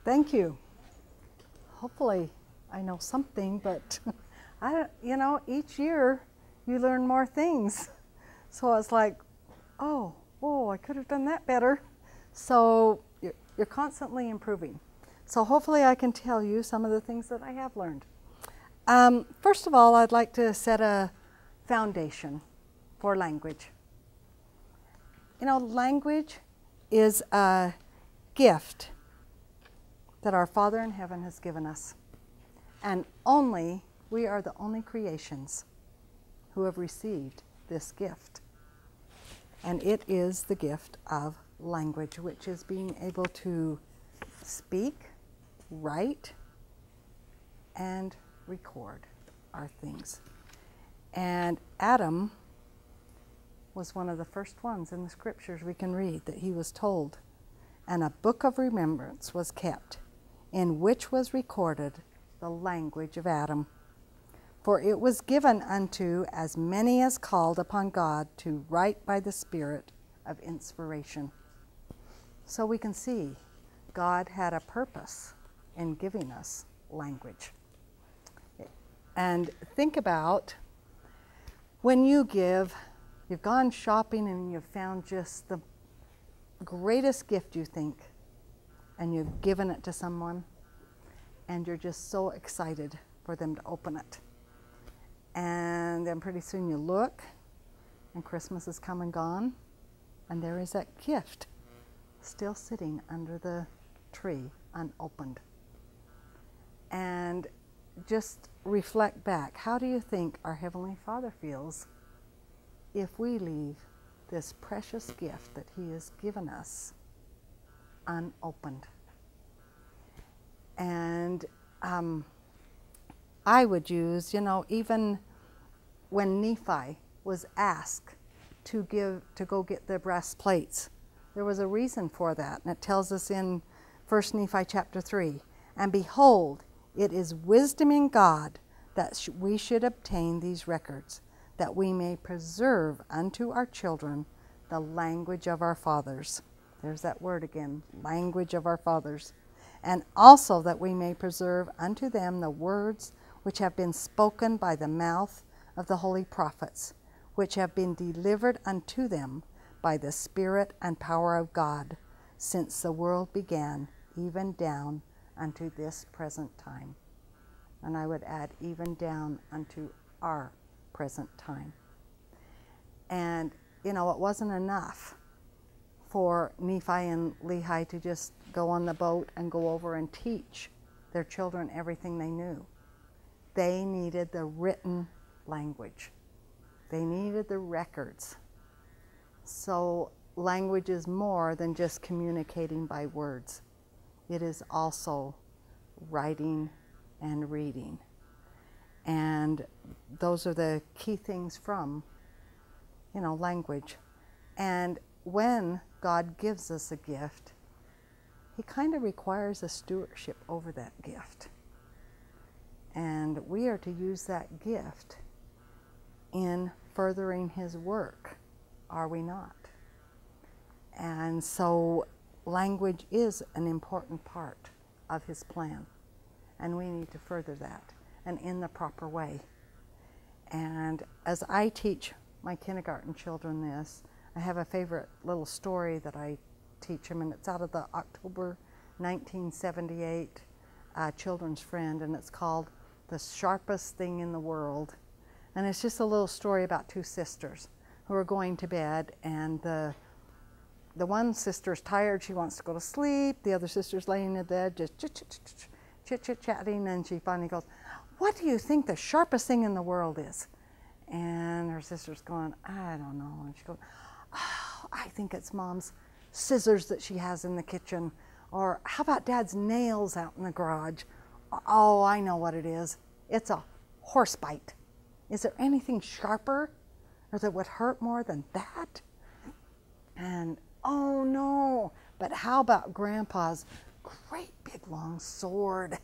Thank you. Hopefully I know something, but each year you learn more things. So it's like, oh, I could have done that better. So you're constantly improving. So hopefully I can tell you some of the things that I have learned. First of all, I'd like to set a foundation for language. Language is a gift that our Father in heaven has given us. And we are the only creations who have received this gift. And it is the gift of language, which is being able to speak, write, and record our things. And Adam was one of the first ones in the scriptures we can read that he was told, and a book of remembrance was kept, in which was recorded the language of Adam. For it was given unto as many as called upon God to write by the Spirit of inspiration. So we can see God had a purpose in giving us language. And think about when you've gone shopping and you've found just the greatest gift you think, and you've given it to someone, and you're just so excited for them to open it. And then pretty soon you look, and Christmas has come and gone, and there is that gift still sitting under the tree, unopened. And just reflect back. How do you think our Heavenly Father feels if we leave this precious gift that He has given us unopened? And I would use, even when Nephi was asked to go get the brass plates, there was a reason for that. And it tells us in 1 Nephi chapter 3, and behold, it is wisdom in God that we should obtain these records, that we may preserve unto our children the language of our fathers. There's that word again, language of our fathers. And also that we may preserve unto them the words which have been spoken by the mouth of the holy prophets, which have been delivered unto them by the Spirit and power of God, since the world began, even down unto this present time. And I would add, even down unto our present time. And, it wasn't enough for Nephi and Lehi to just go on the boat and go over and teach their children everything they knew. They needed the written language. They needed the records. So language is more than just communicating by words. It is also writing and reading. And those are the key things from, language. And when God gives us a gift, He kind of requires a stewardship over that gift. And we are to use that gift in furthering His work, are we not? And so language is an important part of His plan. And we need to further that, and in the proper way. And as I teach my kindergarten children this, I have a favorite little story that I teach them, and it's out of the October 1978 Children's Friend, and it's called The Sharpest Thing in the World. And it's just a little story about two sisters who are going to bed, and the one sister's tired, she wants to go to sleep, the other sister's laying in bed just chit-chatting, and she finally goes, "What do you think the sharpest thing in the world is?" And her sister's going, "I don't know." And she goes, "Oh, I think it's Mom's scissors that she has in the kitchen. Or how about Dad's nails out in the garage? Oh, I know what it is. It's a horse bite. Is there anything sharper or that would hurt more than that?" And, "Oh no, but how about Grandpa's great big long sword?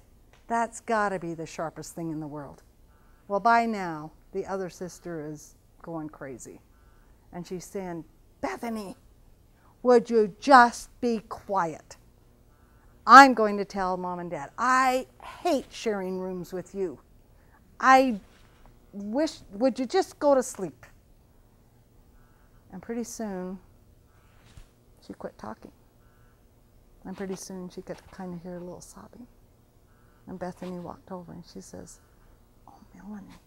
That's gotta be the sharpest thing in the world." Well, by now, the other sister is going crazy. And she's saying, "Bethany, would you just be quiet? I'm going to tell Mom and Dad. I hate sharing rooms with you. I wish, would you just go to sleep? And pretty soon, she quit talking. And pretty soon, she could kind of hear a little sobbing. And Bethany walked over and she says, "Oh, Melanie,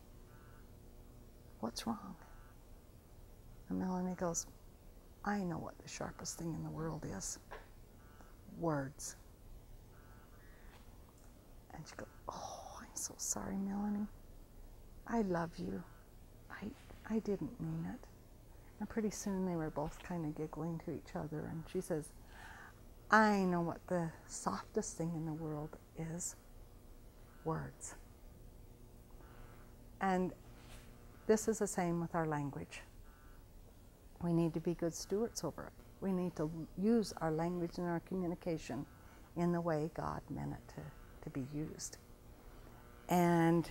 what's wrong?" And Melanie goes, "I know what the sharpest thing in the world is. Words." And she goes, "Oh, I'm so sorry, Melanie. I love you. I didn't mean it." And pretty soon they were both kind of giggling to each other. And she says, "I know what the softest thing in the world is. Words." And this is the same with our language. We need to be good stewards over it. We need to use our language and our communication in the way God meant it to be used. And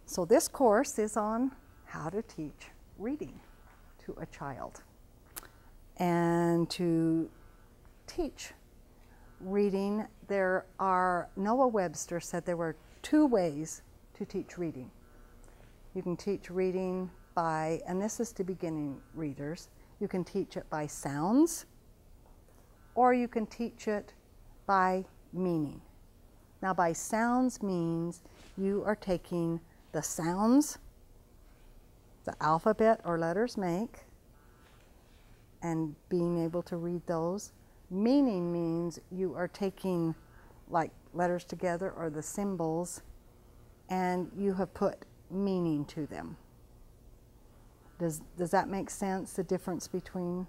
so this course is on how to teach reading to a child. And to teach reading, Noah Webster said there were 2 ways to teach reading. You can teach reading by, and this is to beginning readers, you can teach it by sounds, or you can teach it by meaning. Now, by sounds means you are taking the sounds the alphabet or letters make and being able to read those. Meaning means you are taking like letters together or the symbols and you have put meaning to them. Does that make sense, the difference between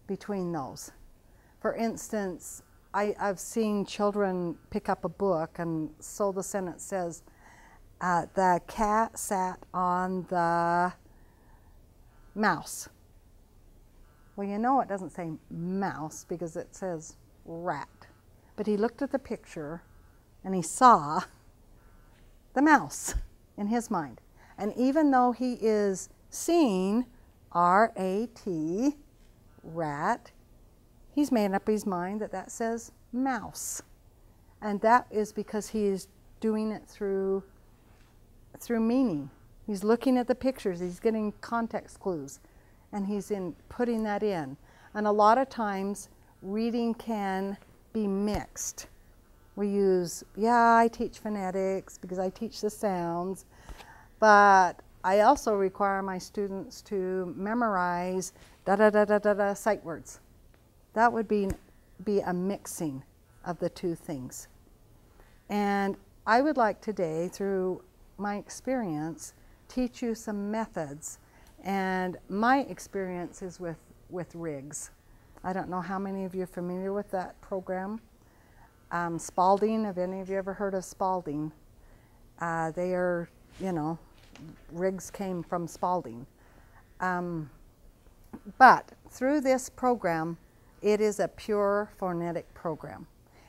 those? For instance, I've seen children pick up a book, and so the sentence says, the cat sat on the mouse. Well, you know it doesn't say mouse because it says rat. But he looked at the picture and he saw the mouse in his mind. And even though he is seeing R-A-T, rat, he's made up his mind that that says mouse. And that is because he is doing it through meaning. He's looking at the pictures, he's getting context clues, and he's putting that in. And a lot of times, reading can be mixed. We use, I teach phonetics because I teach the sounds, but I also require my students to memorize sight words. That would be a mixing of the two things. And I would like today, through my experience, teach you some methods. And my experience is with rigs. I don't know how many of you are familiar with that program. Spalding, have any of you ever heard of Spalding? They are, rigs came from Spalding. But through this program, it is a pure phonetic program.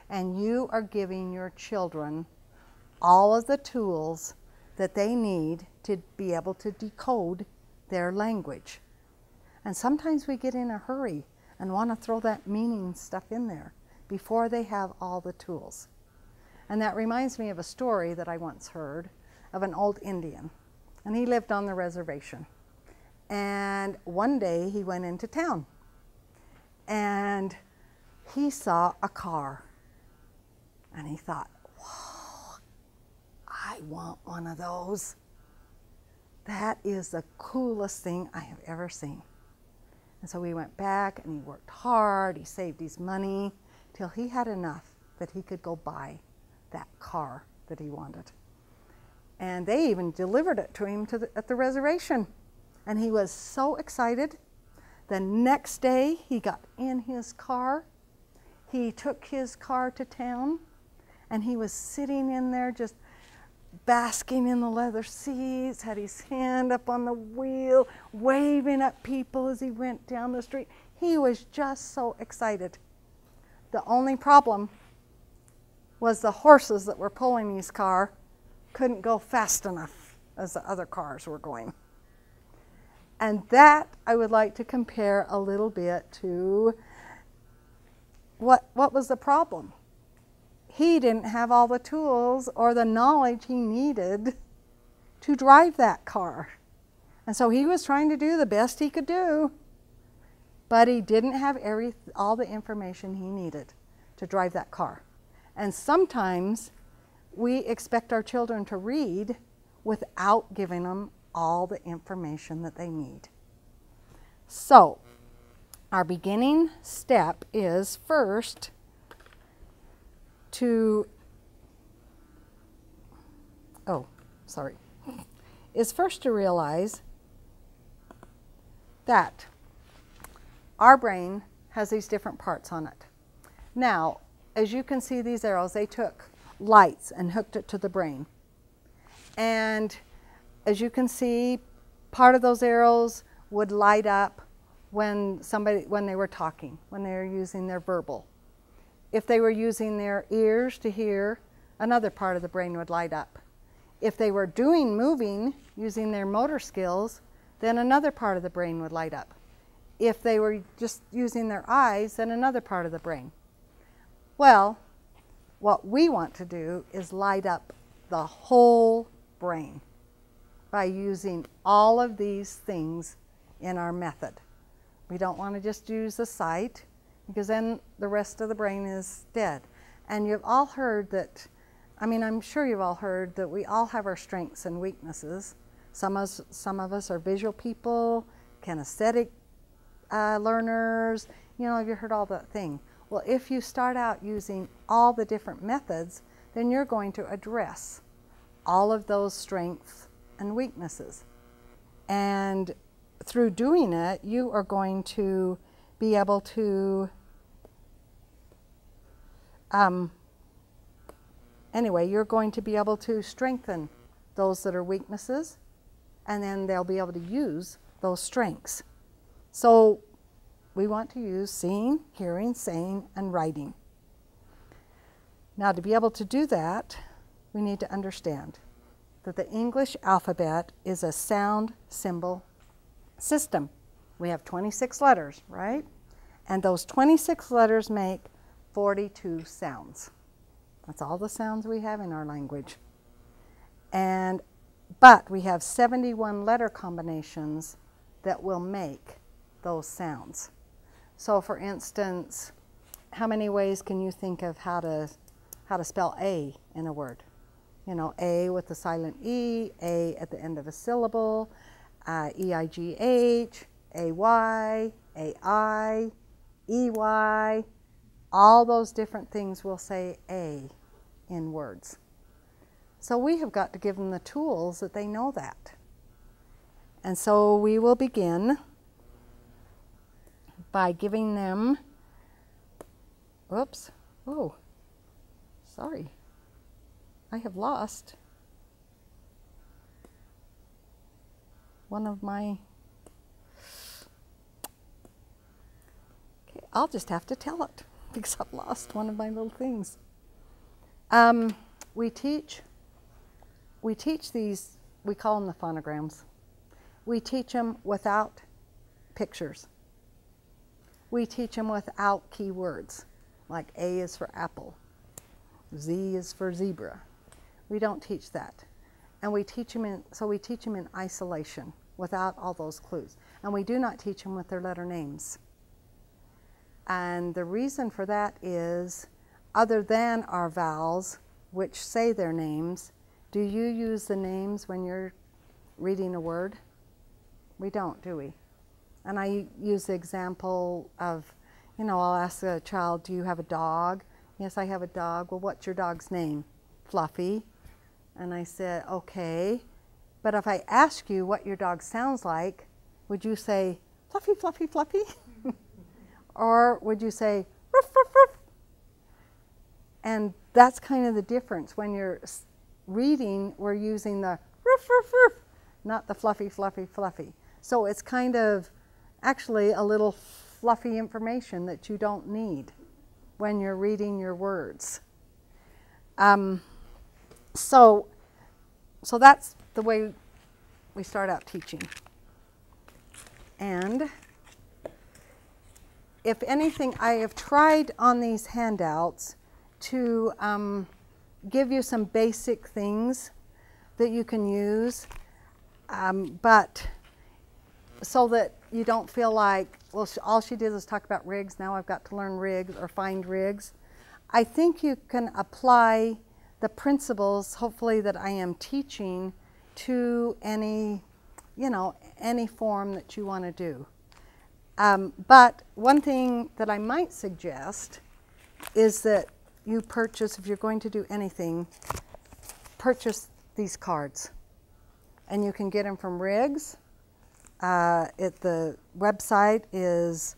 And you are giving your children all of the tools that they need to be able to decode their language. And sometimes we get in a hurry and want to throw that meaning stuff in there before they have all the tools. And that reminds me of a story that I once heard of an old Indian. And he lived on the reservation. And one day he went into town. And he saw a car. And he thought, whoa, I want one of those. That is the coolest thing I have ever seen. And so he went back and he worked hard, he saved his money till he had enough that he could go buy that car that he wanted. And they even delivered it to him at the reservation. And he was so excited. The next day he got in his car. He took his car to town and he was sitting in there just basking in the leather seats, had his hand up on the wheel, waving at people as he went down the street. He was just so excited. The only problem was the horses that were pulling his car couldn't go fast enough as the other cars were going. And that I would like to compare a little bit to what was the problem? He didn't have all the tools or the knowledge he needed to drive that car. And so he was trying to do the best he could do, but he didn't have all the information he needed to drive that car. And sometimes we expect our children to read without giving them all the information that they need. So, our beginning step is first to, realize that our brain has these different parts on it. Now, as you can see these arrows, they took lights and hooked it to the brain. And as you can see, part of those arrows would light up when they were talking, when they were using their verbal. If they were using their ears to hear, another part of the brain would light up. If they were moving, using their motor skills, then another part of the brain would light up. If they were just using their eyes, then another part of the brain. Well, what we want to do is light up the whole brain by using all of these things in our method. We don't want to just use the sight, because then the rest of the brain is dead. And you've all heard that, I'm sure you've all heard that we all have our strengths and weaknesses. Some of us are visual people, kinesthetic learners, have you heard all that thing? Well, if you start out using all the different methods, then you're going to address all of those strengths and weaknesses. And through doing it, you are going to be able to, you're going to be able to strengthen those that are weaknesses, and then they'll be able to use those strengths. So we want to use seeing, hearing, saying, and writing. Now, to be able to do that, we need to understand that the English alphabet is a sound symbol system. We have 26 letters, right? And those 26 letters make 42 sounds. That's all the sounds we have in our language. But we have 71 letter combinations that will make those sounds. So for instance, how many ways can you think of how to spell A in a word? A with the silent E, A at the end of a syllable, E-I-G-H, A-Y, A-I, E-Y, all those different things will say A in words. So we have got to give them the tools that they know that. And so we will begin by giving them, I have lost one of my, I'll just have to tell it because I've lost one of my little things. We teach these, we call them the phonograms. We teach them without pictures. We teach them without keywords, like A is for apple, Z is for zebra. We don't teach that. And we teach them in isolation, without all those clues. And we do not teach them with their letter names. And the reason for that is, other than our vowels, which say their names, do you use the names when you're reading a word? We don't, do we? And I use the example of, I'll ask a child, do you have a dog? Yes, I have a dog. Well, what's your dog's name? Fluffy. And I said, okay. But if I ask you what your dog sounds like, would you say, Fluffy, Fluffy, Fluffy? Or would you say, ruff, ruff, ruff? And that's kind of the difference. When you're reading, we're using the ruff, ruff, ruff, not the fluffy, fluffy, fluffy. So it's kind of actually a little fluffy information that you don't need when you're reading your words. So that's the way we start out teaching. And if anything, I have tried on these handouts to give you some basic things that you can use, but so that you don't feel like, well, all she did was talk about rigs, now I've got to learn rigs or find rigs. I think you can apply the principles, hopefully, that I am teaching to any, you know, any form that you want to do. But one thing that I might suggest is that you purchase, if you're going to do anything, purchase these cards. And you can get them from Riggs. The website is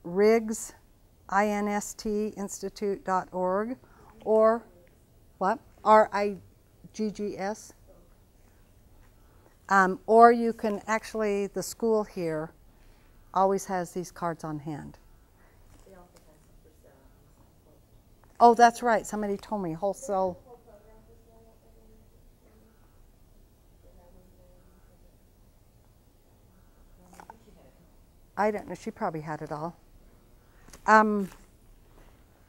riggs.institute.org, or what? RIGGS. Or you can actually, the school here always has these cards on hand. Oh, that's right. Somebody told me wholesale. I don't know. She probably had it all.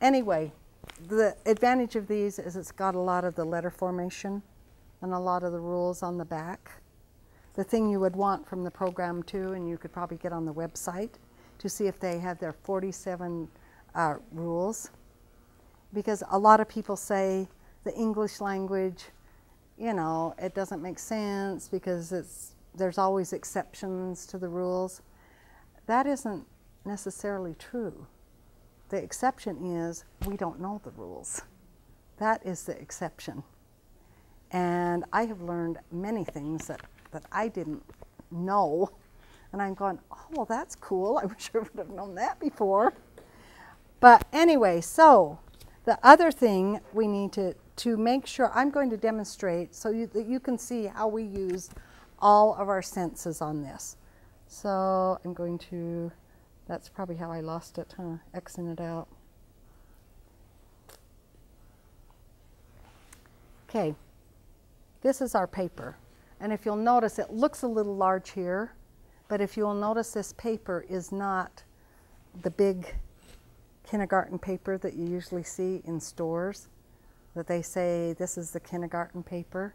Anyway, the advantage of these is it's got a lot of the letter formation and a lot of the rules on the back. The thing you would want from the program too, and you could probably get on the website to see if they have their 47 rules. Because a lot of people say the English language, you know, it doesn't make sense because there's always exceptions to the rules. That isn't necessarily true. The exception is we don't know the rules. That is the exception. And I have learned many things that I didn't know. And I'm going, oh, well, that's cool. I wish I would have known that before. But anyway, so the other thing we need to make sure, I'm going to demonstrate so that you can see how we use all of our senses on this. So I'm going to, that's probably how I lost it, huh? Xing it out. Okay, this is our paper. And if you'll notice, it looks a little large here, but if you'll notice, this paper is not the big kindergarten paper that you usually see in stores, that they say this is the kindergarten paper.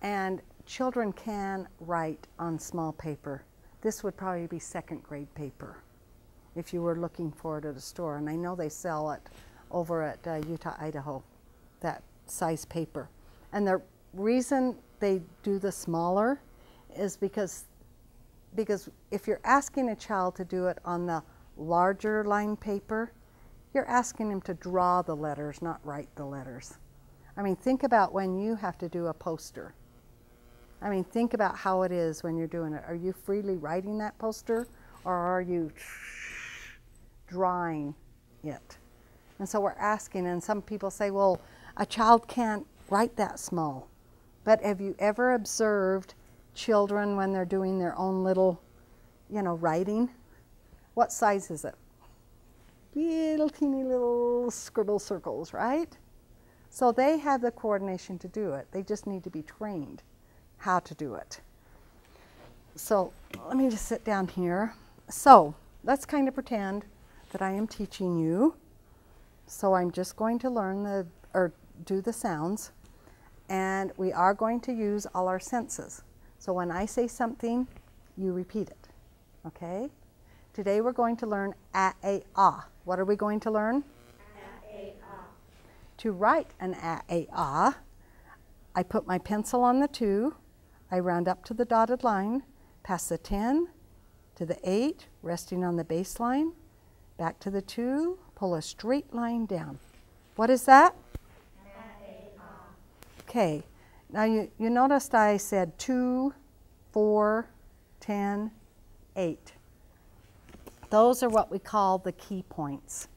And children can write on small paper. This would probably be second grade paper if you were looking for it at a store. And I know they sell it over at Utah, Idaho, that size paper. And the reason they do the smaller is because if you're asking a child to do it on the larger line paper, you're asking them to draw the letters, not write the letters. I mean, think about when you have to do a poster. I mean, think about how it is when you're doing it. Are you freely writing that poster, or are you drawing it? And so we're asking, and some people say, well, a child can't write that small. But have you ever observed children when they're doing their own little, you know, writing? What size is it? Little teeny little scribble circles, right? So they have the coordination to do it. They just need to be trained how to do it. So let me just sit down here. So let's kind of pretend that I am teaching you. So I'm just going to learn do the sounds, and we are going to use all our senses. So when I say something, you repeat it, okay? Today we're going to learn a, ah. What are we going to learn? A, ah. To write an a, ah, I put my pencil on the 2, I round up to the dotted line, past the 10, to the 8, resting on the baseline, back to the 2, pull a straight line down. What is that? Okay, now you noticed I said 2, 4, 10, 8. Those are what we call the key points.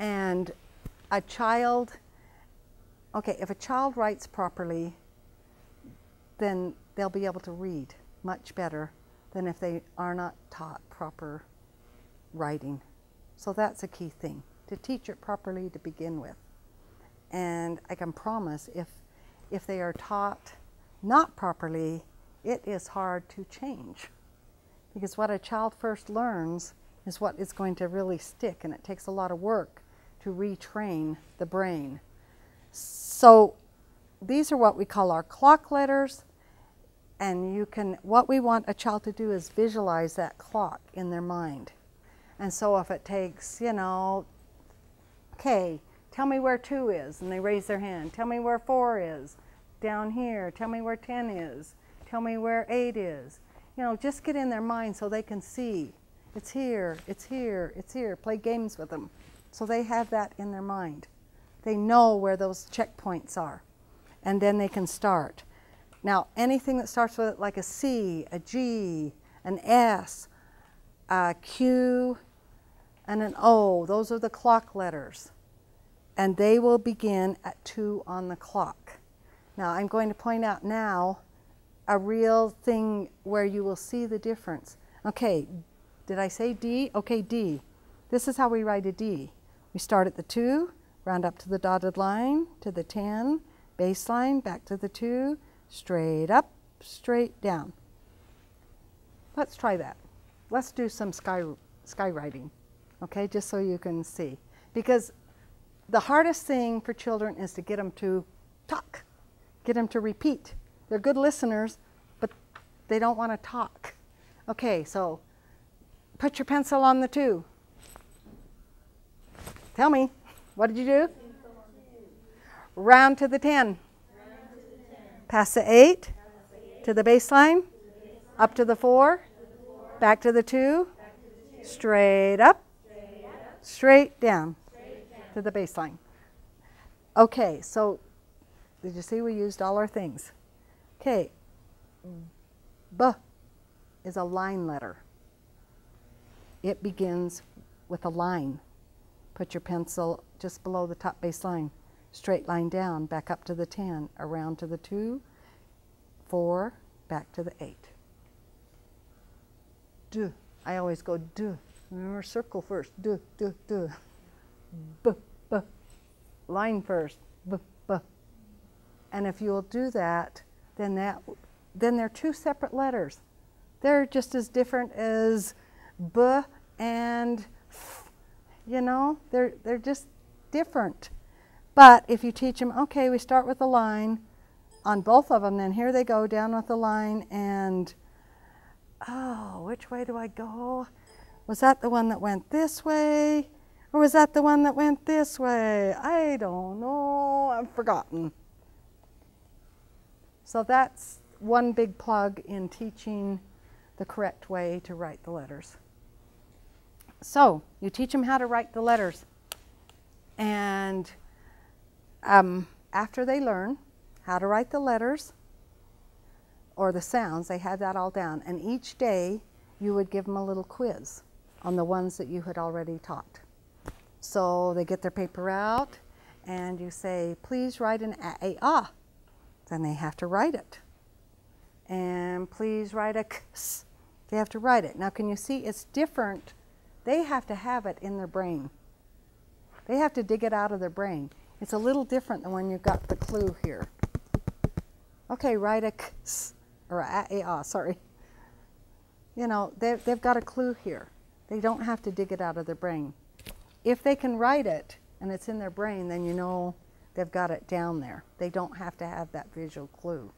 And a child, okay, if a child writes properly, then they'll be able to read much better than if they are not taught proper writing. So that's a key thing, to teach it properly to begin with. And I can promise if they are taught not properly, it is hard to change. Because what a child first learns is what is going to really stick, and it takes a lot of work to retrain the brain. So these are what we call our clock letters, and what we want a child to do is visualize that clock in their mind. And so if it takes, okay, tell me where 2 is, and they raise their hand. Tell me where 4 is, down here. Tell me where 10 is. Tell me where 8 is. Just get in their mind so they can see. It's here, it's here, it's here. Play games with them so they have that in their mind. They know where those checkpoints are, and then they can start. Now, anything that starts with like a C, a G, an S, a Q, and an O, those are the clock letters. And they will begin at 2 on the clock. Now, I'm going to point out now a real thing where you will see the difference. Okay, did I say D? Okay, D. This is how we write a D. We start at the 2, round up to the dotted line, to the 10, baseline, back to the 2, straight up, straight down. Let's try that. Let's do some sky writing, okay, just so you can see. Because the hardest thing for children is to get them to talk, get them to repeat. They're good listeners, but they don't want to talk. Okay, so put your pencil on the 2. Tell me, what did you do? Round to the 10. Past the 8, to the baseline, up to the 4, back to the 2, straight up, straight down to the baseline. Okay, so did you see we used all our things? Okay, B is a line letter. It begins with a line. Put your pencil just below the top baseline. Straight line down, back up to the 10, around to the 2, 4, back to the 8. D. I always go D. Remember, circle first. D, D, D. B, B. Line first. B, B. And if you'll do that, then they're 2 separate letters. They're just as different as B and F. They're just different. But if you teach them, okay, we start with a line on both of them, then here they go down with the line, and oh, which way do I go? Was that the one that went this way? Or was that the one that went this way? I don't know, I've forgotten. So that's one big plug in teaching the correct way to write the letters. So you teach them how to write the letters, and after they learn how to write the letters or the sounds, they had that all down, and each day you would give them a little quiz on the ones that you had already taught. So they get their paper out and you say, please write an a-ah. Then they have to write it. And please write a ks. They have to write it. Now can you see it's different? They have to have it in their brain. They have to dig it out of their brain. It's a little different than when you've got the clue here. Okay, write a ks, or a-ah, sorry. They've got a clue here. They don't have to dig it out of their brain. If they can write it and it's in their brain, then you know they've got it down there. They don't have to have that visual clue.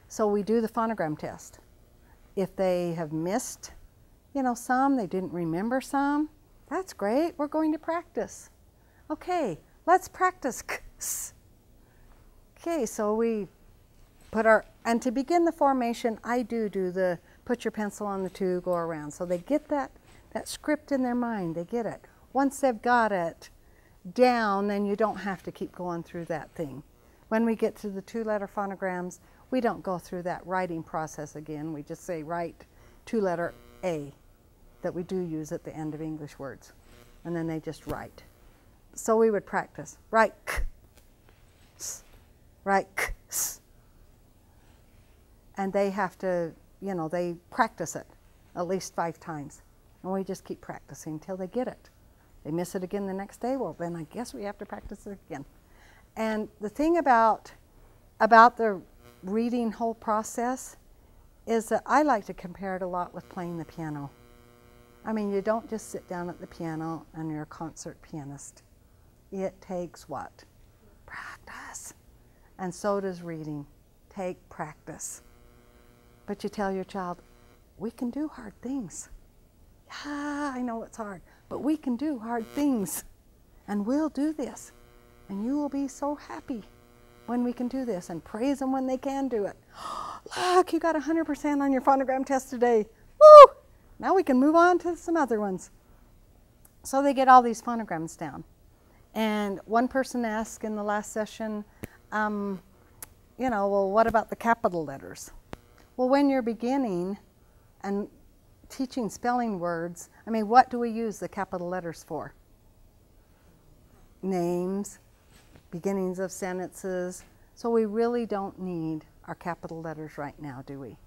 So we do the phonogram test. If they have missed, some, they didn't remember some, that's great, we're going to practice. Okay, let's practice ks. Okay, so we put and to begin the formation, I do the put your pencil on the 2, go around. So they get that script in their mind, they get it. Once they've got it down, then you don't have to keep going through that thing. When we get to the 2-letter phonograms, we don't go through that writing process again. We just say write 2-letter A that we do use at the end of English words. And then they just write. So we would practice. Write k, s, write k, s. And they have to, they practice it at least 5 times. And we just keep practicing until they get it. They miss it again the next day, well, then I guess we have to practice it again. And the thing about the reading whole process is that I like to compare it a lot with playing the piano. I mean, you don't just sit down at the piano and you're a concert pianist. It takes what? Practice. And so does reading. Take practice. But you tell your child, we can do hard things. Yeah, I know it's hard, but we can do hard things. And we'll do this. And you will be so happy when we can do this, and praise them when they can do it. Look, you got 100% on your phonogram test today. Woo! Now we can move on to some other ones. So they get all these phonograms down. And one person asked in the last session, you know, well, what about the capital letters? Well, when you're beginning and teaching spelling words, I mean, what do we use the capital letters for? Names, beginnings of sentences. So we really don't need our capital letters right now, do we?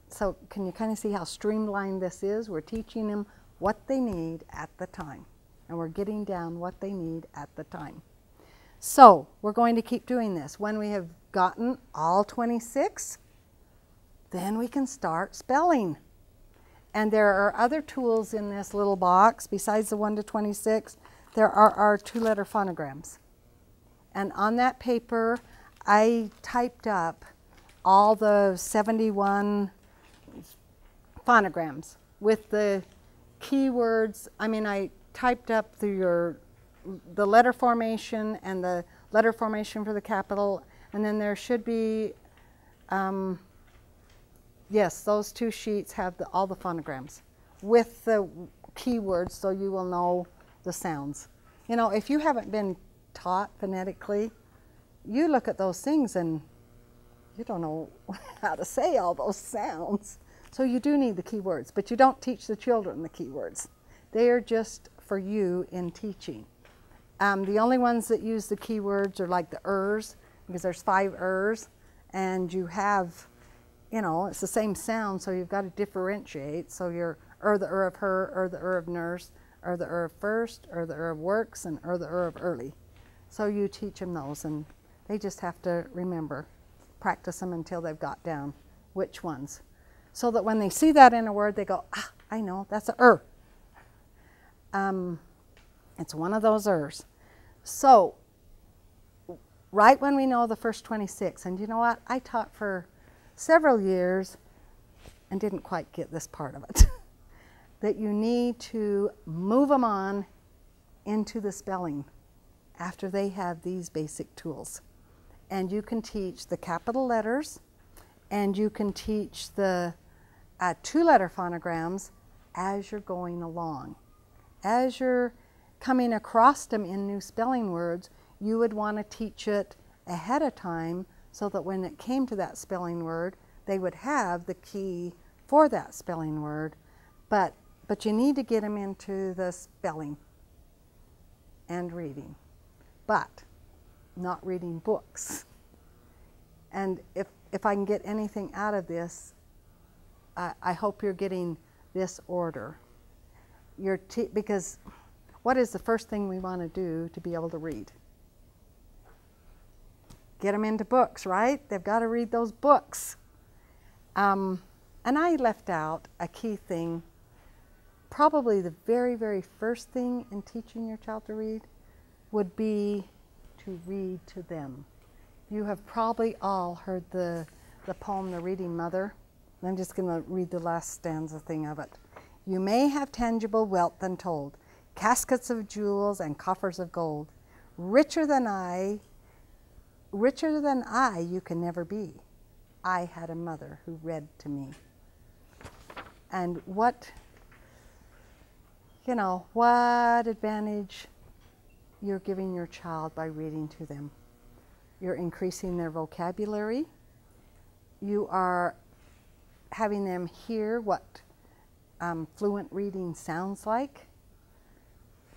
So can you kind of see how streamlined this is? We're teaching them what they need at the time. And we're getting down what they need at the time. So we're going to keep doing this. When we have gotten all 26, then we can start spelling. And there are other tools in this little box besides the 1 to 26. There are our 2-letter phonograms. And on that paper, I typed up all the 71 phonograms with the keywords. I mean, I typed up the letter formation and the letter formation for the capital, and then there should be, yes, those 2 sheets have all the phonograms with the keywords, so you will know the sounds. You know, if you haven't been taught phonetically, you look at those things and you don't know how to say all those sounds. So you do need the keywords, but you don't teach the children the keywords. They are just for you in teaching. The only ones that use the keywords are like the ers, because there's 5 ers, and you have, you know, it's the same sound, so you've got to differentiate. So you're the of her, the of nurse, the of first, the of works, and the of early. So you teach them those, and they just have to remember, practice them until they've got down which ones. So that when they see that in a word, they go, ah, I know, that's a it's one of those ers. So, right when we know the first 26, and you know what? I taught for several years and didn't quite get this part of it. That you need to move them on into the spelling after they have these basic tools. And you can teach the capital letters, and you can teach the 2-letter phonograms as you're going along. As you're coming across them in new spelling words, you would want to teach it ahead of time so that when it came to that spelling word, they would have the key for that spelling word. But you need to get them into the spelling and reading, but not reading books. And if I can get anything out of this, I hope you're getting this order. Because what is the first thing we want to do to be able to read? Get them into books, right? They've got to read those books. And I left out a key thing. Probably the very, very first thing in teaching your child to read would be to read to them. You have probably all heard the poem, The Reading Mother. I'm just going to read the last stanza thing of it. You may have tangible wealth untold, caskets of jewels and coffers of gold. Richer than I you can never be. I had a mother who read to me. And what advantage you're giving your child by reading to them. You're increasing their vocabulary. You are having them hear what fluent reading sounds like.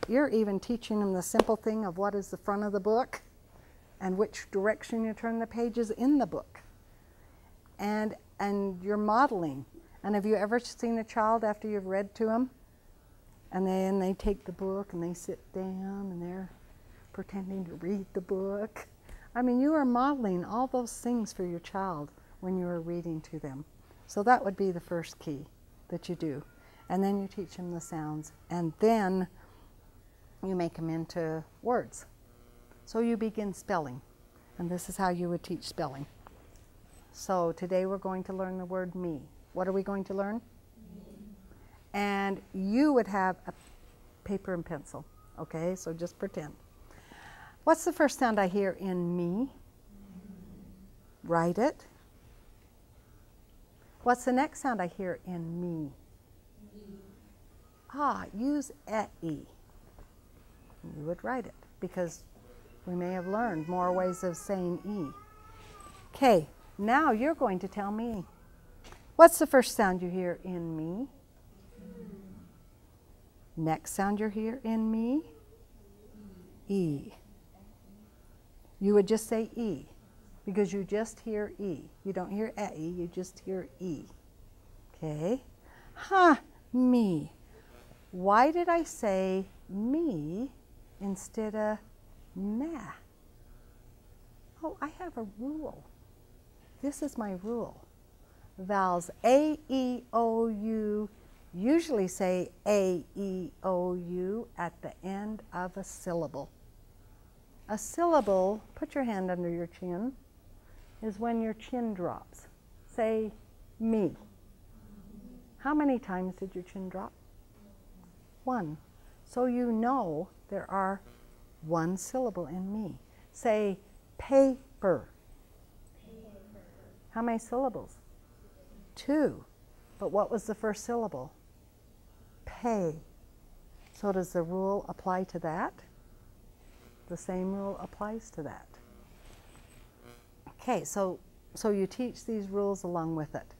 You're even teaching them the simple thing of what is the front of the book and which direction you turn the pages in the book. And you're modeling. And have you ever seen a child after you've read to them, and then they take the book and they sit down and they're pretending to read the book? I mean, you are modeling all those things for your child when you are reading to them. So that would be the first key that you do. and then you teach them the sounds, and then you make them into words. So you begin spelling, and this is how you would teach spelling. So today we're going to learn the word me. What are we going to learn? Me. And you would have a paper and pencil, okay? So just pretend. What's the first sound I hear in me? Write it. What's the next sound I hear in me? Use e. You would write it because we may have learned more ways of saying e. Okay, now you're going to tell me. What's the first sound you hear in me? Next sound you hear in me? E. You would just say e because you just hear e. You don't hear e, you just hear e. Okay? Me. Why did I say me instead of meh? Oh, I have a rule. This is my rule. Vowels A, E, O, U usually say A, E, O, U at the end of a syllable. A syllable, put your hand under your chin, is when your chin drops. Say me. How many times did your chin drop? One. So you know there are one syllable in me. Say paper. How many syllables? Two. But what was the first syllable? Pay. So does the rule apply to that? The same rule applies to that. Okay, so you teach these rules along with it.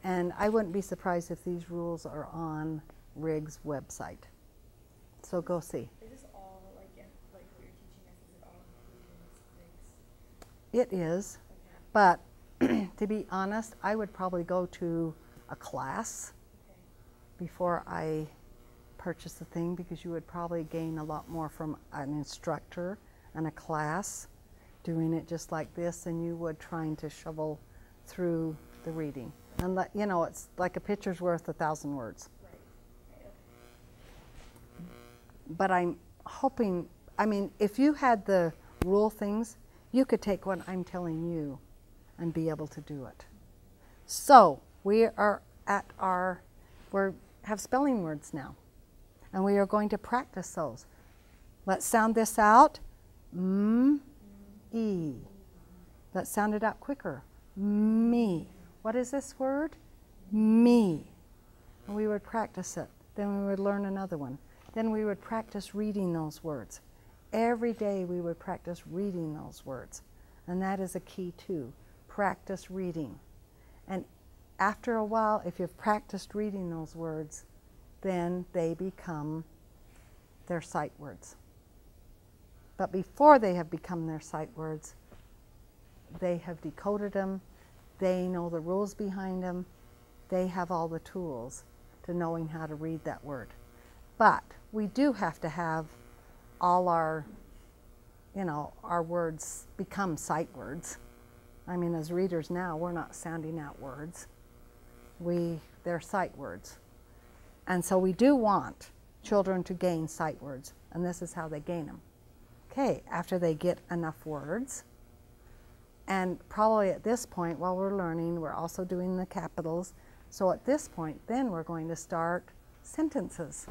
And I wouldn't be surprised if these rules are on Rig's website. So go see. Is this all like what you're teaching us? Is it all included in this? It is, Okay. but to be honest, I would probably go to a class before I purchase the thing, because you would probably gain a lot more from an instructor and a class doing it just like this than you would trying to shovel through the reading. And you know, it's like a picture's worth 1,000 words. Right. Okay. But I'm hoping, I mean, if you had the rule things, you could take what I'm telling you and be able to do it. So we are at we have spelling words now, and we are going to practice those. Let's sound this out. E. Let's sound it out quicker. Me. What is this word? Me. And we would practice it. Then we would learn another one. Then we would practice reading those words. Every day we would practice reading those words. And that is a key too. Practice reading. And after a while, if you've practiced reading those words, then they become their sight words. But before they have become their sight words, they have decoded them, they know the rules behind them, they have all the tools to knowing how to read that word. But we do have to have all our, our words become sight words. I mean, as readers now, we're not sounding out words. They're sight words. And so we do want children to gain sight words, and this is how they gain them. Okay, after they get enough words, and probably at this point, while we're learning, we're also doing the capitals. So at this point, then we're going to start sentences.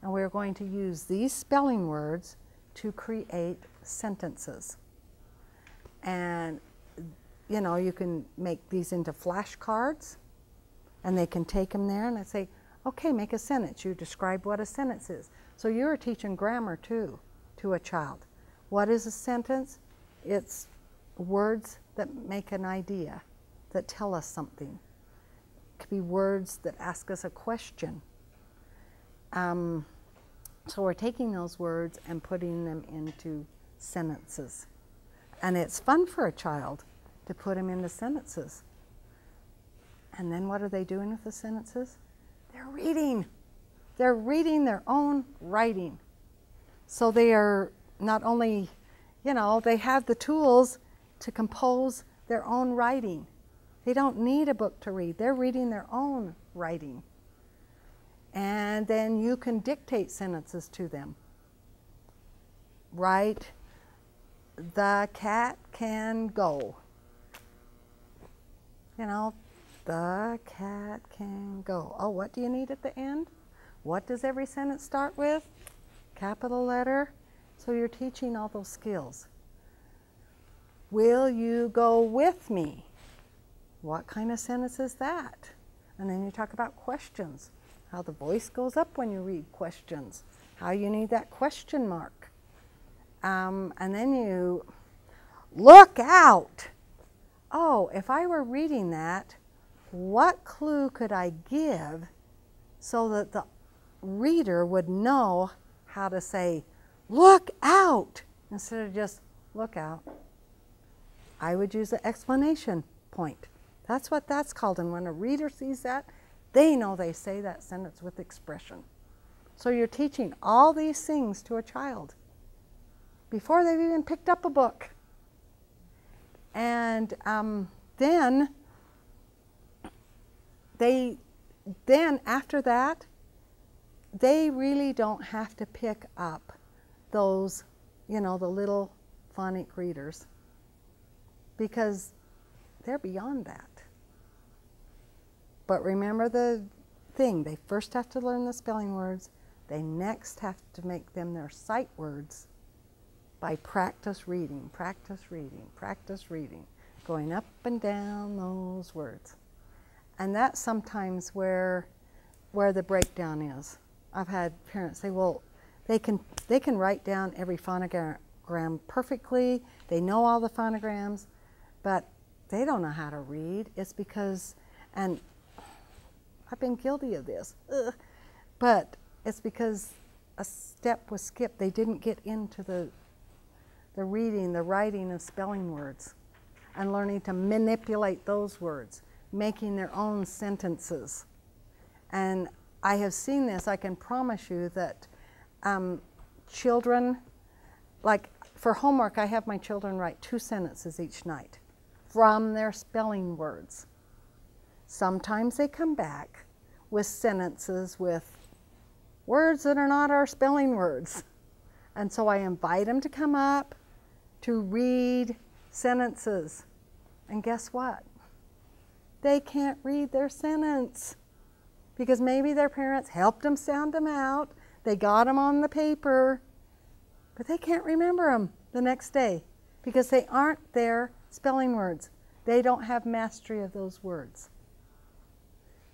And we're going to use these spelling words to create sentences. And, you can make these into flashcards, and they can take them there and I say, okay, make a sentence. You describe what a sentence is. So you're teaching grammar too to a child. What is a sentence? It's words that make an idea, that tell us something. It could be words that ask us a question. So we're taking those words and putting them into sentences. And it's fun for a child to put them into sentences. And then what are they doing with the sentences? They're reading. They're reading their own writing. So they are not only, they have the tools to compose their own writing. They don't need a book to read. They're reading their own writing. And then you can dictate sentences to them. Write, the cat can go. You know, the cat can go. Oh, what do you need at the end? What does every sentence start with? Capital letter. So you're teaching all those skills. Will you go with me? What kind of sentence is that? And then you talk about questions. How the voice goes up when you read questions. How you need that question mark. And then you look out. Oh, if I were reading that, what clue could I give so that the reader would know how to say, look out, instead of just look out? I would use an explanation point. That's what that's called. And when a reader sees that, they know they say that sentence with expression. So you're teaching all these things to a child before they've even picked up a book. And then after that, they really don't have to pick up those, you know, the little phonic readers, because they're beyond that. But remember the thing, they first have to learn the spelling words, they next have to make them their sight words by practice reading, going up and down those words. And that's sometimes where the breakdown is. I've had parents say, well, they can write down every phonogram perfectly, they know all the phonograms, but they don't know how to read. It's because, and I've been guilty of this, but it's because a step was skipped. They didn't get into the reading, the writing of spelling words and learning to manipulate those words, making their own sentences. And I have seen this. I can promise you that children, like for homework, I have my children write 2 sentences each night from their spelling words. Sometimes they come back with sentences with words that are not our spelling words. And so I invite them to come up to read sentences. And guess what? They can't read their sentence because maybe their parents helped them sound them out. They got them on the paper, but they can't remember them the next day because they aren't their spelling words. They don't have mastery of those words.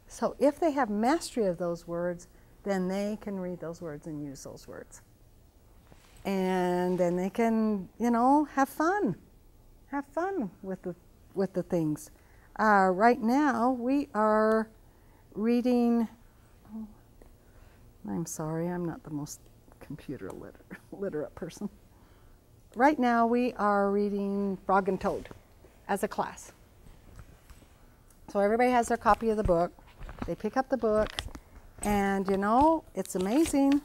So if they have mastery of those words, then they can read those words and use those words. And then they can, you know, have fun with the things. Right now we are reading, I'm sorry, I'm not the most computer literate person. Right now we are reading Frog and Toad as a class. So everybody has their copy of the book. They pick up the book, and you know, it's amazing.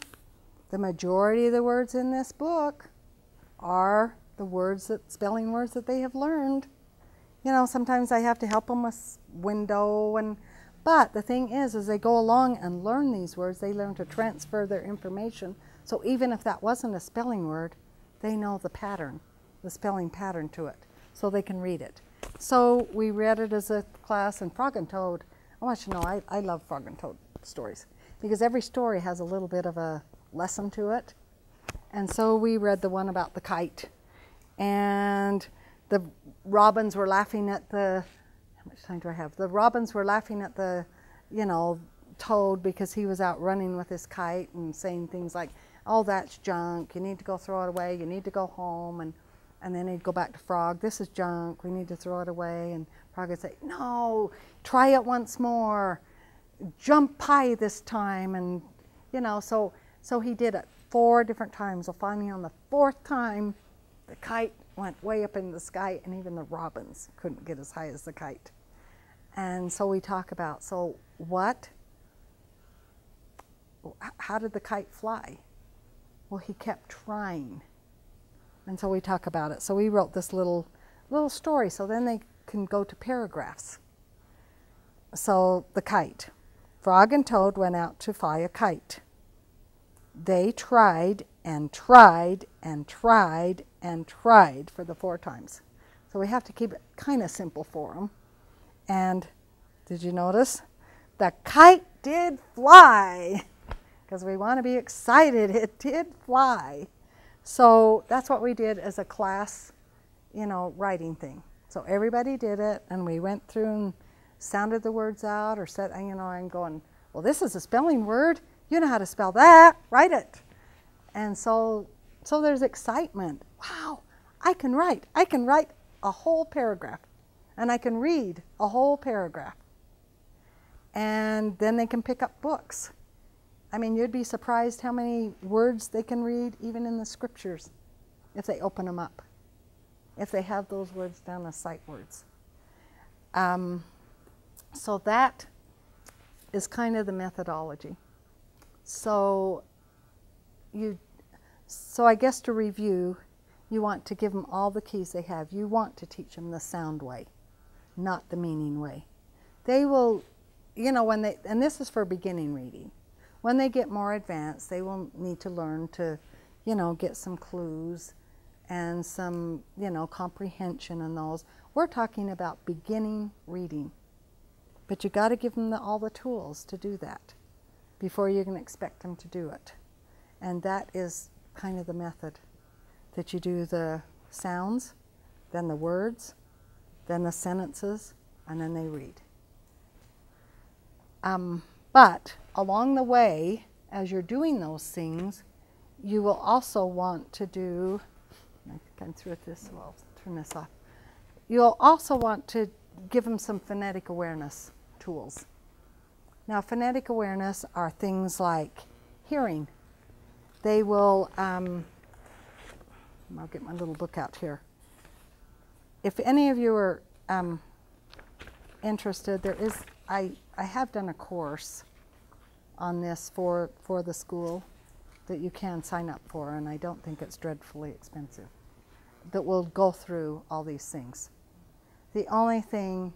The majority of the words in this book are the words spelling words that they have learned. You know, sometimes I have to help them with window, but the thing is, as they go along and learn these words, they learn to transfer their information. So even if that wasn't a spelling word, they know the pattern, the spelling pattern to it, so they can read it. So we read it as a class, and Frog and Toad, I want you to know I love Frog and Toad stories because every story has a little bit of a lesson to it. And so we read the one about the kite, and the robins were laughing at the, how much time do I have? The robins were laughing at the, you know, Toad because he was out running with his kite and saying things like, oh, that's junk, you need to go throw it away, you need to go home. And then he'd go back to Frog, this is junk, we need to throw it away. And Frog would say, no, try it once more, jump high this time. And, you know, so he did it 4 different times. So finally on the 4th time, the kite went way up in the sky, and even the robins couldn't get as high as the kite. And so we talk about, so how did the kite fly? Well, he kept trying. And so we talk about it. So we wrote this little story, so then they can go to paragraphs. So the kite. Frog and Toad went out to fly a kite. They tried and tried and tried and tried for the 4 times. So we have to keep it kind of simple for them. And did you notice? The kite did fly, because we want to be excited. It did fly. So that's what we did as a class, writing thing. So everybody did it, and we went through and sounded the words out, or said, and going, well, this is a spelling word. You know how to spell that. Write it. And so there's excitement. Wow, I can write. I can write a whole paragraph, and I can read a whole paragraph. And then they can pick up books. I mean, you'd be surprised how many words they can read, even in the scriptures, if they open them up, if they have those words down as sight words. So that is kind of the methodology. So I guess to review, you want to give them all the keys they have. You want to teach them the sound way, not the meaning way. They will, and this is for beginning reading. When they get more advanced, they will need to learn to, get some clues and some, comprehension in those. We're talking about beginning reading. But you got to give them all the tools to do that before you can expect them to do it. And that is kind of the method, that you do the sounds, then the words, then the sentences, and then they read. But along the way, as you're doing those things, you will also want to do, I think I'm through with this, so I'll turn this off. You'll also want to give them some phonetic awareness tools. Now, phonetic awareness are things like hearing. They will, I'll get my little book out here. If any of you are interested, there is, I have done a course on this for the school that you can sign up for, and I don't think it's dreadfully expensive, that will go through all these things. The only thing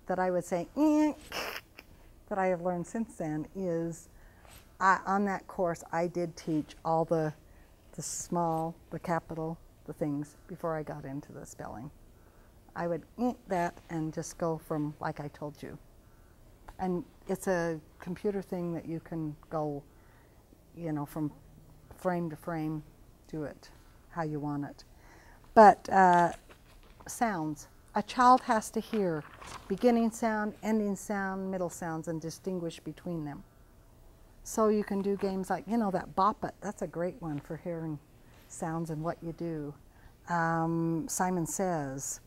that I would say that I have learned since then is on that course I did teach all the small, the capital, the things before I got into the spelling. I would that and just go from like I told you. And it's a computer thing that you can go, from frame to frame, do it how you want it. But sounds. A child has to hear beginning sound, ending sound, middle sounds, and distinguish between them. So you can do games like, that Bop It. That's a great one for hearing sounds and what you do. Simon Says.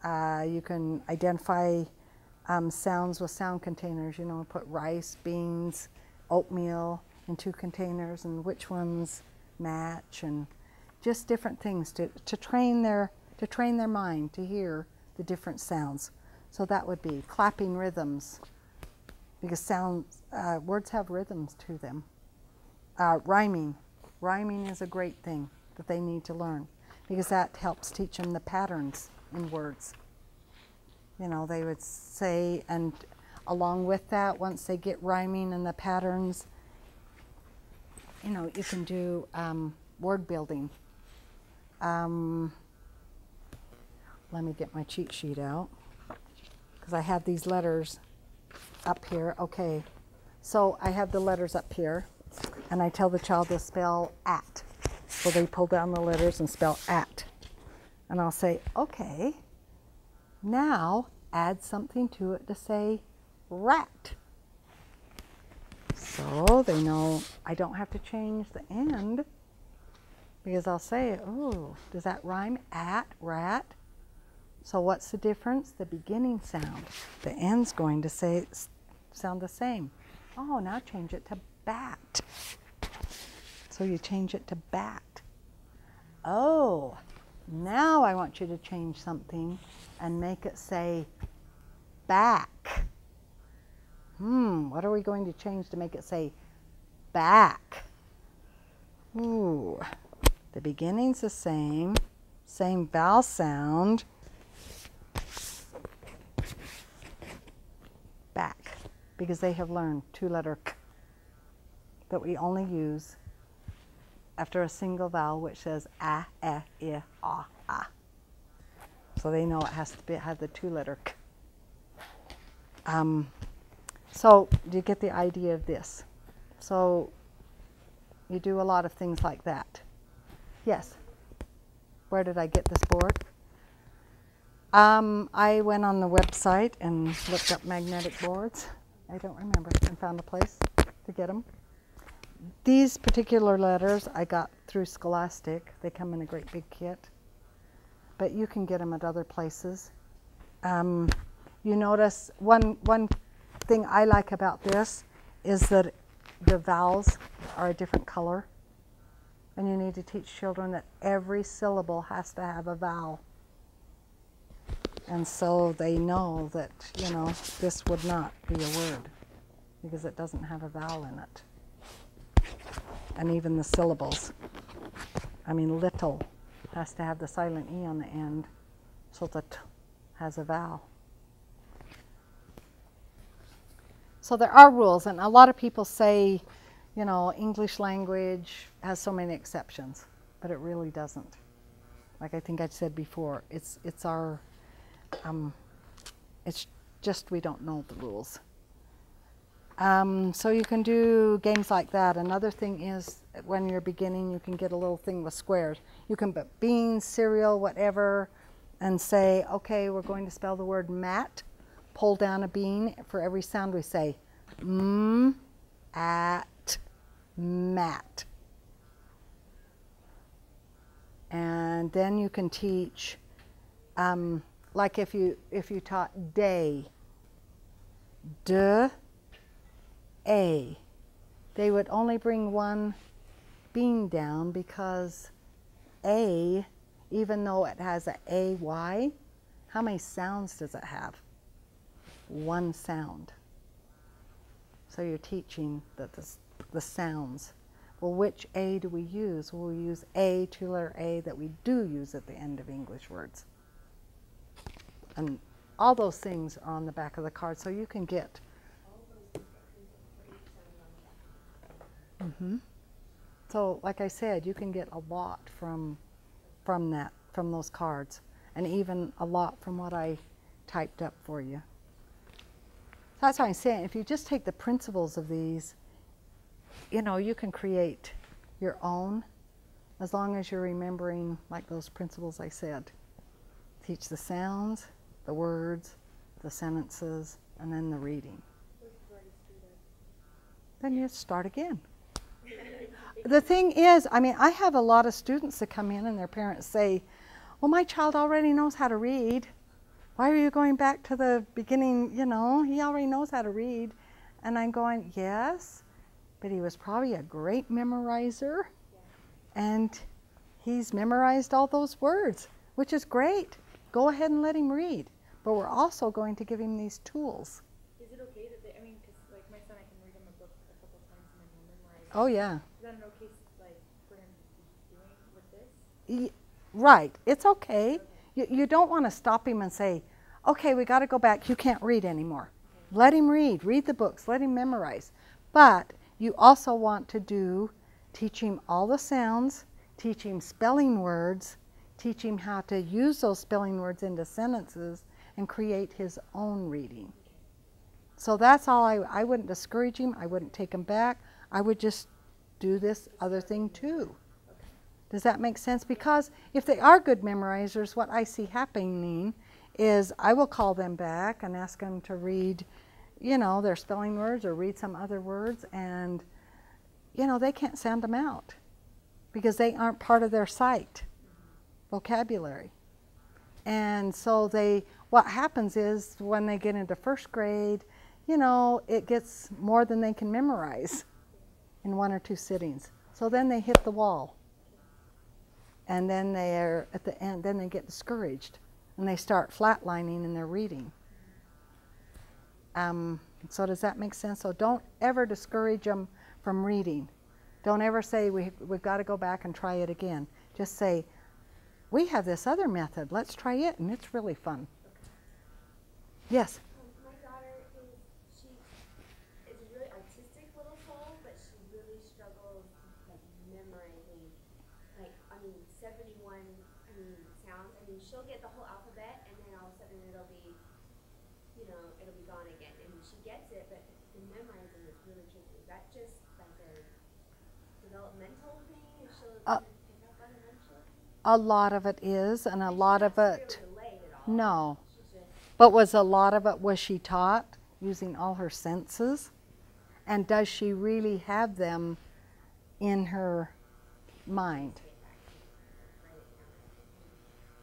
You can identify sounds with sound containers. Put rice, beans, oatmeal in 2 containers, and which ones match, and just different things to train their mind to hear the different sounds. So that would be clapping rhythms, because words have rhythms to them. Rhyming. Rhyming is a great thing that they need to learn, because that helps teach them the patterns in words. They would say, and along with that, once they get rhyming and the patterns, you can do word building. Let me get my cheat sheet out, because I have these letters up here. Okay, so I have the letters up here, and I tell the child to spell at. So they pull down the letters and spell at. And I'll say, okay, now add something to it to say rat. So they know I don't have to change the end, because I'll say, oh, does that rhyme? At, rat. So what's the difference? The beginning sound. The end's going to sound the same. Oh, now change it to bat. So you change it to bat. Oh, now I want you to change something and make it say back. What are we going to change to make it say back? Ooh, the beginning's the same vowel sound. Back. because they have learned two-letter k that we only use after a single vowel, which says a, e, I, a. So they know it has to have the two-letter k. So do you get the idea of this? So you do a lot of things like that. Yes? Where did I get this board? I went on the website and looked up magnetic boards. I don't remember, and found a place to get them. These particular letters I got through Scholastic. They come in a great big kit. But you can get them at other places. You notice one thing I like about this is that the vowels are a different color. And you need to teach children that every syllable has to have a vowel. And so they know that, you know, this would not be a word because it doesn't have a vowel in it. And even the syllables. I mean, little has to have the silent E on the end, so the T has a vowel. So there are rules, and a lot of people say, you know, English language has so many exceptions, but it really doesn't. Like I think I said before, it's just we don't know the rules. So you can do games like that. Another thing is when you're beginning, you can get a little thing with squares. You can put beans, cereal, whatever, and say, okay, we're going to spell the word mat. Pull down a bean for every sound we say. At, mat. And then you can teach, like if you taught day, de, a, they would only bring one bean down because a, even though it has a AY, how many sounds does it have? One sound. So you're teaching that the sounds. Well, which A do we use? Well, we use A, two-letter A, that we do use at the end of English words. And all those things are on the back of the card, so you can get. So, like I said, you can get a lot from those cards, and even a lot from what I typed up for you. That's what I'm saying. If you just take the principles of these, you know, you can create your own, as long as you're remembering, like those principles I said. Teach the sounds, the words, the sentences, and then the reading. Then you start again. The thing is, I mean, I have a lot of students that come in and their parents say, well, my child already knows how to read. Why are you going back to the beginning? You know, he already knows how to read. And I'm going, yes, but he was probably a great memorizer. And he's memorized all those words, which is great. Go ahead and let him read. But we're also going to give him these tools. Is it okay that they, I mean, because like my son, I can read him a book a couple times and then he'll memorize it. Oh, yeah. Is that an okay, like, for him to be doing with this? Right. It's okay. You don't want to stop him and say, okay, we got to go back. You can't read anymore. Let him read. Read the books. Let him memorize. But you also want to teach him all the sounds, teach him spelling words, teach him how to use those spelling words into sentences and create his own reading. So that's all. I wouldn't discourage him. I wouldn't take him back. I would just do this other thing too. Does that make sense? Because if they are good memorizers, what I see happening is I will call them back and ask them to read, you know, their spelling words or read some other words, and, you know, they can't sound them out because they aren't part of their sight vocabulary. And so what happens is when they get into first grade, you know, it gets more than they can memorize in 1 or 2 sittings. So then they hit the wall. And then they're at the end, then they get discouraged and they start flatlining in their reading. So does that make sense? So don't ever discourage them from reading. Don't ever say we've got to go back and try it again. Just say, we have this other method. Let's try it, and it's really fun. Yes? My daughter, she she'll get the whole alphabet, and then all of a sudden it'll be, you know, it'll be gone again. And she gets it, but the memorizing is really tricky. Is that just like a developmental thing? Is she'll pick up on eventually? A lot of it is, and a lot of it, Delayed at all. no. She's just, But was a lot of it, was she taught using all her senses? And does she really have them in her mind?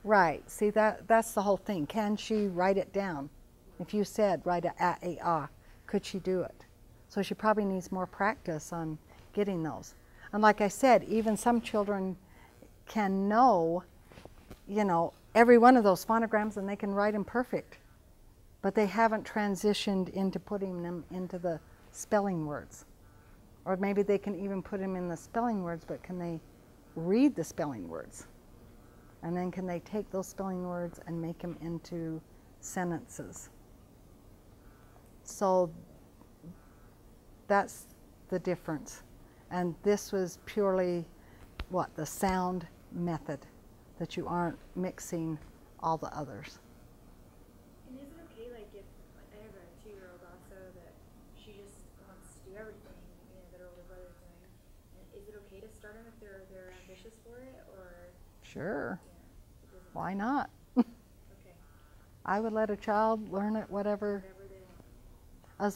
Right. See, that's the whole thing. Can she write it down? If you said write a ah, could she do it? So she probably needs more practice on getting those. And like I said, even some children can know, you know, every one of those phonograms, and they can write them perfect. But they haven't transitioned into putting them into the spelling words. Or maybe they can even put them in the spelling words, but can they read the spelling words? And then can they take those spelling words and make them into sentences? So that's the difference. And this was purely, what, the sound method, that you aren't mixing all the others. And is it okay, like, if I have a 2-year-old also that she just wants to do everything, you know, that her older brother's doing, and is it okay to start them if they're ambitious for it, or? Sure. Yeah, Why not? okay. I would let a child learn it, whatever, Whatever they want.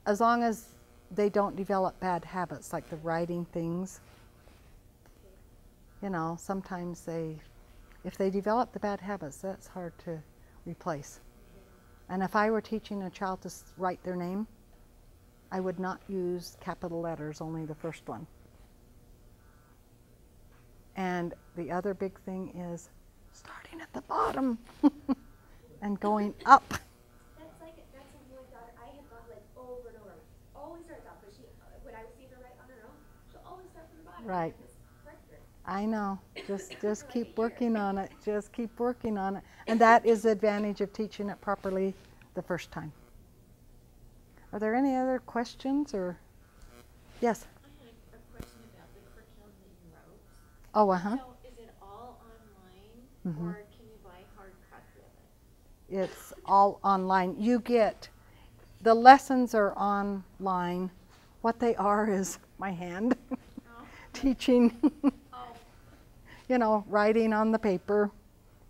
as long as they don't develop bad habits, like the writing things. You know, sometimes if they develop the bad habits, that's hard to replace. And if I were teaching a child to write their name, I would not use capital letters, only the first one. And the other big thing is starting at the bottom and going up. that's like my daughter. I have got like over and over. Always starts off, but she, when I see her write on her own, she'll always start from the bottom. Right. I know. Just keep like working on it. Just keep working on it. And that is the advantage of teaching it properly the first time. Are there any other questions or? Yes. I had a question about the curriculum that you wrote. Oh, uh-huh. So is it all online, Mhm. or can you buy hard copies of it? It's all online. You get, the lessons are online. What they are is my hand Oh. teaching, Oh. you know, writing on the paper,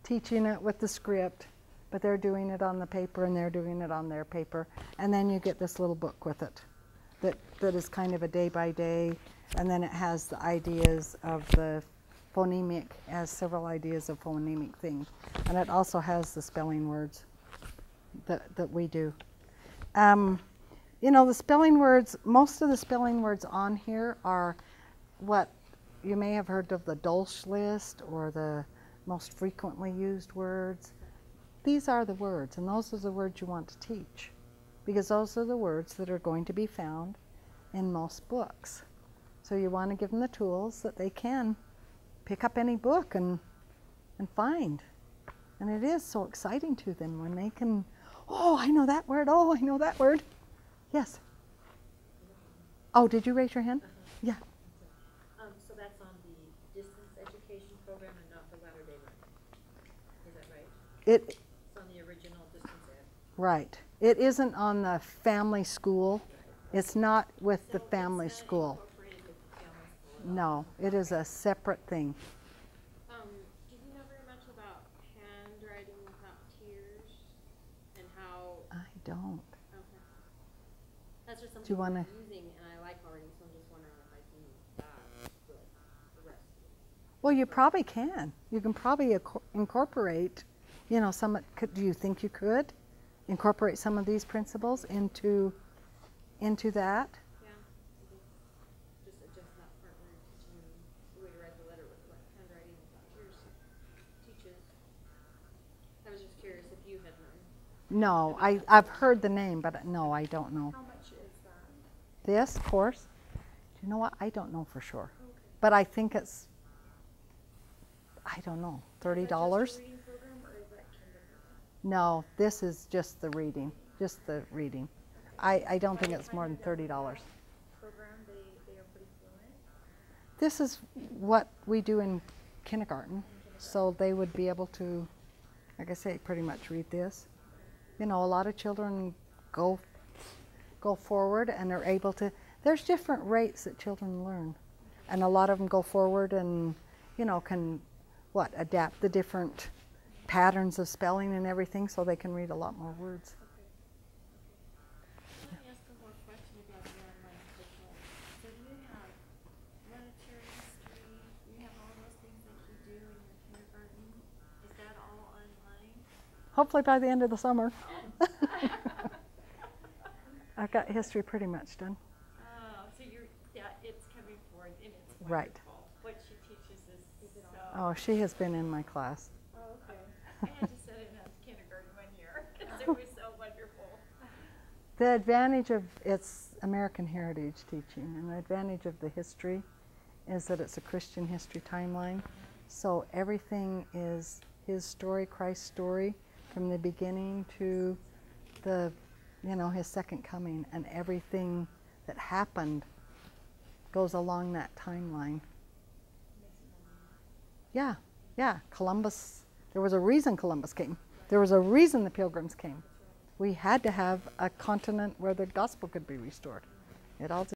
teaching it with the script, but they're doing it on the paper and they're doing it on their paper. And then you get this little book with it that is kind of a day by day, and then it has the ideas of the phonemic, has several ideas of phonemic things. And it also has the spelling words that we do. You know, the spelling words, most of the spelling words on here are what you may have heard of, the Dolch list, or the most frequently used words. These are the words, and those are the words you want to teach, because those are the words that are going to be found in most books. So you want to give them the tools that they can pick up any book and find. And it is so exciting to them when they can, oh, I know that word, oh, I know that word. Yes. Oh, did you raise your hand? Yeah. So that's on the distance education program and not the latter-day learning. Is that right? It's on the original distance ed. right. It isn't on the family school. It's not with the family school. Incorporated with the family school. No, it is a separate thing. Do you know very much about handwriting without tears and how? I don't. Okay. That's just Do you something wanna- we're using, and I like already, so I'm just wondering if I can use that with the rest. Well, you probably can. You can probably incorporate, you know, do you think you could incorporate some of these principles into that? Yeah. Just adjust that part where you're teaching the way to write the letter with what handwriting without tears teaches. I was just curious if you had known. No, I've heard the name, but no, I don't know. How much is that? This course, do you know what? I don't know for sure. Okay. But I think it's, I don't know, $30? Is that just a reading program, or is that kindergarten? No, this is just the reading, just the reading. I don't think it's more than $30. Program, they are pretty fluent. This is what we do in kindergarten. In So they would be able to, like I say, pretty much read this. You know, a lot of children go forward and are able to, there's different rates that children learn. And a lot of them go forward and, you know, can, adapt the different patterns of spelling and everything so they can read a lot more words. Let me ask one more question about the online curriculum. So do you have literature, history, you have all those things that you do in your kindergarten? Is that all online? Hopefully by the end of the summer. I've got history pretty much done. Oh, so it's coming forward and it's wonderful. Right. What she teaches is so. Oh, she has been in my class. Oh, okay. I had to set it up kindergarten one year because it was so wonderful. The advantage of its American heritage teaching and the advantage of the history is that it's a Christian history timeline. So everything is his story, Christ's story, from the beginning to the, you know, his second coming, and everything that happened goes along that timeline. Yeah, yeah, Columbus, there was a reason Columbus came. There was a reason the Pilgrims came. We had to have a continent where the gospel could be restored. It all